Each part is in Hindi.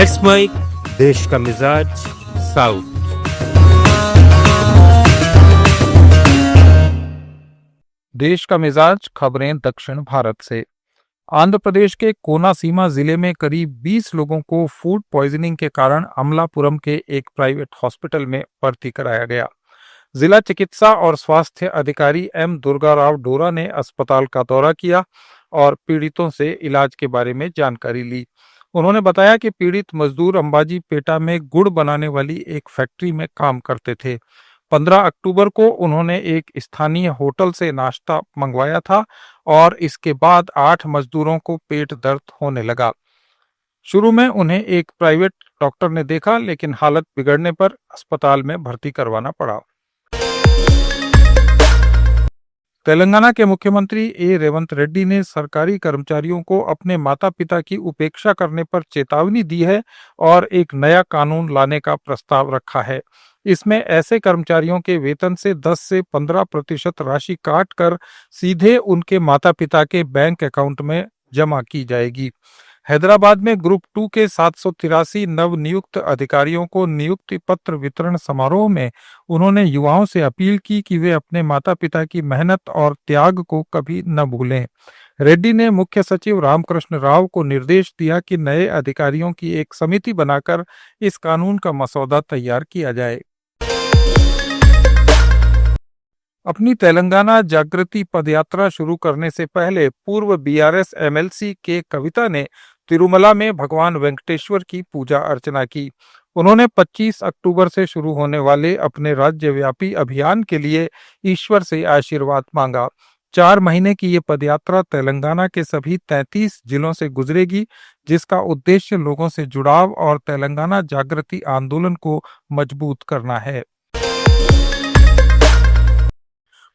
लेट्स माइक देश का मिजाज साउथ। देश का मिजाज खबरें दक्षिण भारत से। आंध्र प्रदेश के कोनासीमा जिले में करीब 20 लोगों को फूड पॉइजनिंग के कारण अमलापुरम के एक प्राइवेट हॉस्पिटल में भर्ती कराया गया। जिला चिकित्सा और स्वास्थ्य अधिकारी एम दुर्गा राव डोरा ने अस्पताल का दौरा किया और पीड़ितों से इलाज के बारे में जानकारी ली। उन्होंने बताया कि पीड़ित मजदूर अंबाजी पेटा में गुड़ बनाने वाली एक फैक्ट्री में काम करते थे। 15 अक्टूबर को उन्होंने एक स्थानीय होटल से नाश्ता मंगवाया था और इसके बाद 8 मजदूरों को पेट दर्द होने लगा। शुरू में उन्हें एक प्राइवेट डॉक्टर ने देखा, लेकिन हालत बिगड़ने पर अस्पताल में भर्ती करवाना पड़ा। तेलंगाना के मुख्यमंत्री ए रेवंत रेड्डी ने सरकारी कर्मचारियों को अपने माता पिता की उपेक्षा करने पर चेतावनी दी है और एक नया कानून लाने का प्रस्ताव रखा है। इसमें ऐसे कर्मचारियों के वेतन से 10 से 15% राशि काट कर सीधे उनके माता पिता के बैंक अकाउंट में जमा की जाएगी। हैदराबाद में ग्रुप 2 के 783 नवनियुक्त अधिकारियों को नियुक्ति पत्र वितरण समारोह में उन्होंने युवाओं से अपील की कि वे अपने माता पिता की मेहनत और त्याग को कभी न भूलें। रेड्डी ने मुख्य सचिव रामकृष्ण राव को निर्देश दिया कि नए अधिकारियों की एक समिति बनाकर इस कानून का मसौदा तैयार किया जाए। अपनी तेलंगाना जागृति पदयात्रा शुरू करने से पहले पूर्व बीआरएस एमएलसी के कविता ने तिरुमला में भगवान वेंकटेश्वर की पूजा अर्चना की। उन्होंने 25 अक्टूबर से शुरू होने वाले अपने राज्यव्यापी अभियान के लिए ईश्वर से आशीर्वाद मांगा। 4 महीने की ये पदयात्रा तेलंगाना के सभी 33 जिलों से गुजरेगी, जिसका उद्देश्य लोगों से जुड़ाव और तेलंगाना जागृति आंदोलन को मजबूत करना है।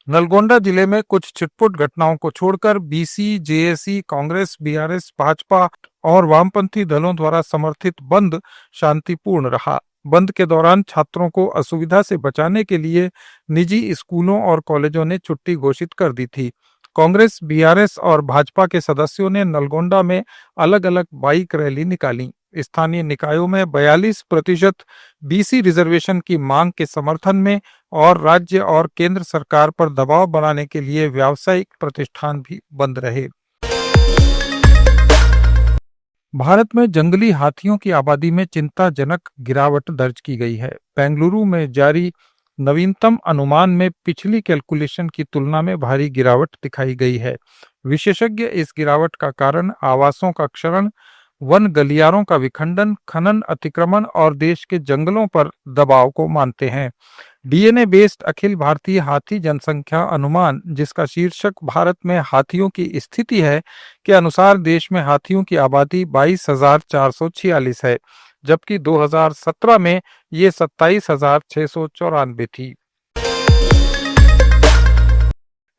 नलगोंडा जिले में कुछ छिटपुट घटनाओं को छोड़कर BC, JAC, Congress, BRS, Bhajpa और वामपंथी दलों द्वारा समर्थित बंद शांतिपूर्ण रहा। बंद के दौरान छात्रों को असुविधा से बचाने के लिए निजी स्कूलों और कॉलेजों ने छुट्टी घोषित कर दी थी। कांग्रेस, बीआरएस और भाजपा के सदस्यों ने नलगोंडा में अलग अलग बाइक रैली निकाली। स्थानीय निकायों में 42% बीसी रिजर्वेशन की मांग के समर्थन में और राज्य और केंद्र सरकार पर दबाव बनाने के लिए व्यावसायिक प्रतिष्ठान भी बंद रहे। भारत में जंगली हाथियों की आबादी में चिंताजनक गिरावट दर्ज की गई है। बेंगलुरु में जारी नवीनतम अनुमान में पिछली कैलकुलेशन की तुलना में भारी गिरावट दिखाई गई है। विशेषज्ञ इस गिरावट का कारण आवासों का क्षरण, वन गलियारों का विखंडन, खनन, अतिक्रमण और देश के जंगलों पर दबाव को मानते हैं। डीएनए बेस्ड अखिल भारतीय हाथी जनसंख्या अनुमान, जिसका शीर्षक भारत में हाथियों की स्थिति है, के अनुसार देश में हाथियों की आबादी 22,446 है, जबकि 2017 में ये 27,694 थी।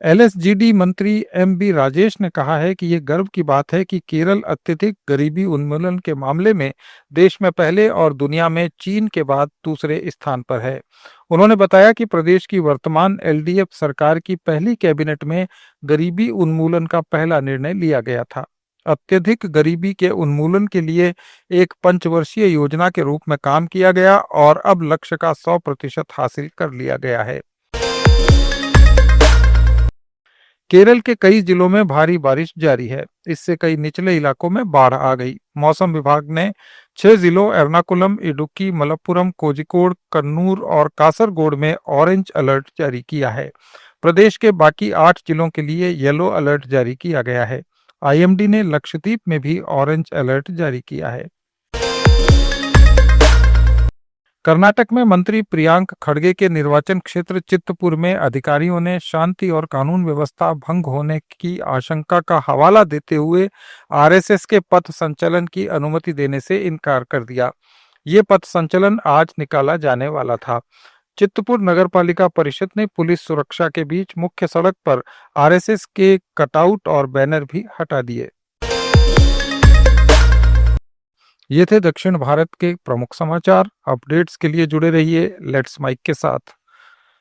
एलएसजीडी मंत्री एमबी राजेश ने कहा है कि ये गर्व की बात है कि केरल अत्यधिक गरीबी उन्मूलन के मामले में देश में पहले और दुनिया में चीन के बाद दूसरे स्थान पर है। उन्होंने बताया कि प्रदेश की वर्तमान एलडीएफ सरकार की पहली कैबिनेट में गरीबी उन्मूलन का पहला निर्णय लिया गया था। अत्यधिक गरीबी के उन्मूलन के लिए एक पंचवर्षीय योजना के रूप में काम किया गया और अब लक्ष्य का 100% हासिल कर लिया गया है। केरल के कई जिलों में भारी बारिश जारी है। इससे कई निचले इलाकों में बाढ़ आ गई। मौसम विभाग ने 6 जिलों एर्नाकुलम, इडुक्की, मलप्पुरम, कोझिकोड, कन्नूर और कासरगोड में ऑरेंज अलर्ट जारी किया है। प्रदेश के बाकी 8 जिलों के लिए येलो अलर्ट जारी किया गया है। आईएमडी ने लक्षद्वीप में भी ऑरेंज अलर्ट जारी किया है। कर्नाटक में मंत्री प्रियांक खड़गे के निर्वाचन क्षेत्र चित्तपुर में अधिकारियों ने शांति और कानून व्यवस्था भंग होने की आशंका का हवाला देते हुए आरएसएस के पथ संचलन की अनुमति देने से इनकार कर दिया। ये पथ संचलन आज निकाला जाने वाला था। चित्तपुर नगरपालिका परिषद ने पुलिस सुरक्षा के बीच मुख्य सड़क पर आरएसएस के कटआउट और बैनर भी हटा दिए। ये थे दक्षिण भारत के प्रमुख समाचार। अपडेट्स के लिए जुड़े रहिए लेट्स माइक के साथ।